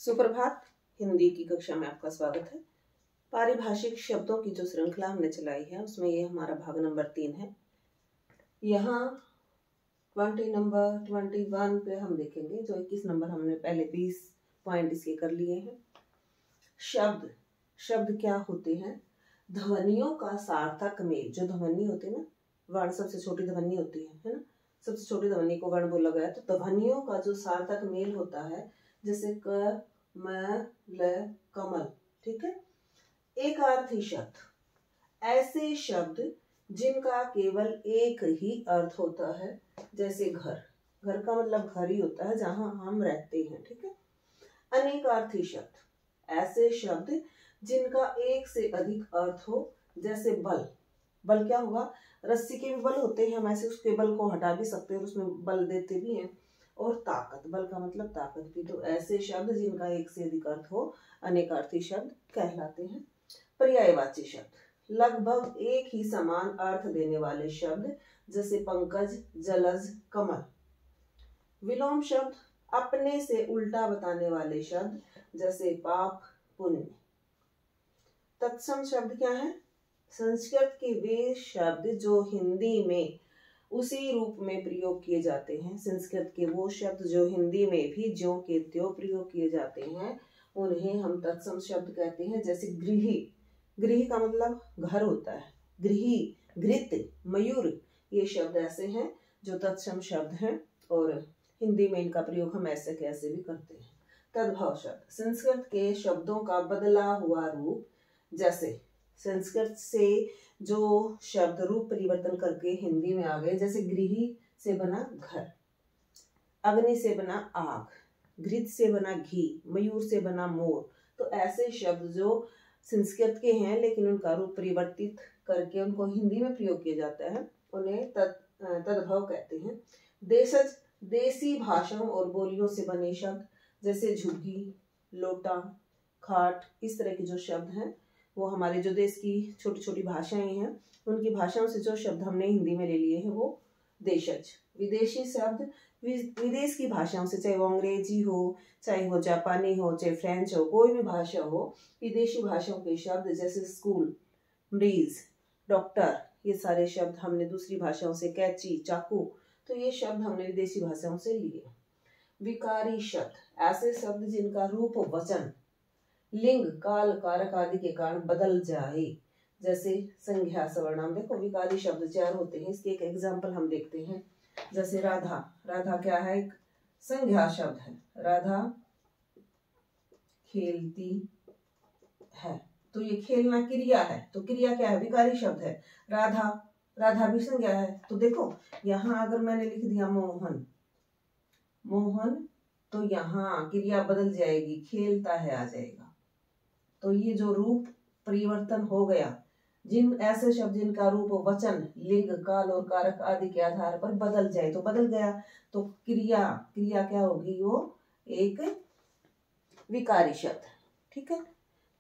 सुप्रभात। हिंदी की कक्षा में आपका स्वागत है। पारिभाषिक शब्दों की जो श्रृंखला हमने चलाई है उसमें ये हमारा भाग नंबर 3 है। यहाँ 20 नंबर 21 पे हम देखेंगे। जो 21 नंबर हमने पहले 20 पॉइंट इसके कर लिए हैं। शब्द क्या होते हैं? ध्वनियों का सार्थक मेल। जो ध्वनि होती है ना, वर्ण सबसे छोटी ध्वनि होती है ना, सबसे छोटी ध्वनि को वर्ण बोला गया। तो ध्वनियों का जो सार्थक मेल होता है, जैसे क, म, ल, कमल। ठीक है। एकार्थी शब्द, ऐसे शब्द जिनका केवल एक ही अर्थ होता है, जैसे घर। घर का मतलब घर ही होता है जहां हम रहते हैं। ठीक है। अनेकार्थी शब्द, ऐसे शब्द जिनका एक से अधिक अर्थ हो, जैसे बल। बल क्या हुआ? रस्सी के भी बल होते हैं, हम ऐसे उसके बल को हटा भी सकते हैं और उसमें बल देते भी हैं। और ताकत, बल का मतलब ताकत भी। तो ऐसे शब्द जिनका एक से अधिक अर्थ हो अनेकार्थी शब्द कहलाते हैं। पर्यायवाची शब्द, लगभग एक ही समान अर्थ देने वाले शब्द, जैसे पंकज, जलज, कमल। विलोम शब्द, अपने से उल्टा बताने वाले शब्द, जैसे पाप, पुण्य। तत्सम शब्द क्या है? संस्कृत के वे शब्द जो हिंदी में उसी रूप में प्रयोग किए जाते हैं। संस्कृत के वो शब्द जो हिंदी में भी ज्यों के त्यों प्रयोग किए जाते हैं, उन्हें हम तत्सम शब्द कहते हैं। जैसे गृही, गृही का मतलब घर होता है। गृही, घृत, मयूर, ये शब्द ऐसे हैं जो तत्सम शब्द हैं और हिंदी में इनका प्रयोग हम ऐसे कैसे भी करते हैं। तद्भव शब्द, संस्कृत के शब्दों का बदला हुआ रूप। जैसे संस्कृत से जो शब्द रूप परिवर्तन करके हिंदी में आ गए, जैसे गृही से बना घर, अग्नि से बना आग, घृत से बना घी, मयूर से बना मोर। तो ऐसे शब्द जो संस्कृत के हैं लेकिन उनका रूप परिवर्तित करके उनको हिंदी में प्रयोग किया जाता है, उन्हें तद्भव कहते हैं। देशज, देसी भाषाओं और बोलियों से बने शब्द, जैसे झुग्गी, लोटा, खाट। इस तरह के जो शब्द हैं वो हमारे जो देश की छोटी छोटी भाषाएं हैं, उनकी भाषाओं से जो शब्द हमने हिंदी में ले लिए हैं वो देशज। विदेशी शब्द, विदेश की भाषाओं से, चाहे वो अंग्रेजी हो, चाहे वो जापानी हो, चाहे फ्रेंच हो, कोई भी भाषा हो, विदेशी भाषाओं के शब्द जैसे स्कूल, मरीज, डॉक्टर, ये सारे शब्द हमने दूसरी भाषाओं से, कैंची, चाकू, तो ये शब्द हमने विदेशी भाषाओं से लिए। विकारी शब्द, ऐसे शब्द जिनका रूप, वचन, लिंग, काल, कारक आदि के कारण बदल जाए, जैसे संज्ञा, सर्वनाम। देखो विकारी शब्द 4 होते हैं। इसके एक एग्जाम्पल हम देखते हैं। जैसे राधा, राधा क्या है? एक संज्ञा शब्द है। राधा खेलती है, तो ये खेलना क्रिया है, तो क्रिया क्या है? विकारी शब्द है। राधा, राधा भी संज्ञा है। तो देखो यहाँ अगर मैंने लिख दिया मोहन, मोहन, तो यहाँ क्रिया बदल जाएगी, खेलता है आ जाएगा। तो ये जो रूप परिवर्तन हो गया, जिन ऐसे शब्द जिनका रूप, वचन, लिंग, काल और कारक आदि के आधार पर बदल जाए, तो बदल गया, तो क्रिया क्या होगी? वो एक विकारी शब्द। ठीक है।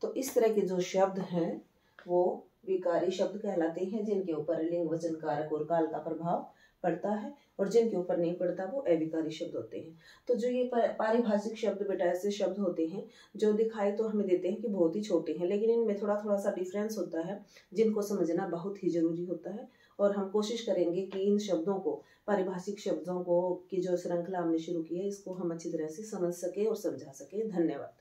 तो इस तरह के जो शब्द हैं वो विकारी शब्द कहलाते हैं, जिनके ऊपर लिंग, वचन, कारक और काल का प्रभाव पड़ता है, और जिनके ऊपर नहीं पड़ता वो अविकारी शब्द होते हैं। तो जो ये पारिभाषिक शब्द बेटा ऐसे शब्द होते हैं जो दिखाई तो हमें देते हैं कि बहुत ही छोटे हैं, लेकिन इनमें थोड़ा थोड़ा सा डिफरेंस होता है, जिनको समझना बहुत ही जरूरी होता है। और हम कोशिश करेंगे कि इन शब्दों को, पारिभाषिक शब्दों को की जो श्रृंखला हमने शुरू की है, इसको हम अच्छी तरह से समझ सके और समझा सके। धन्यवाद।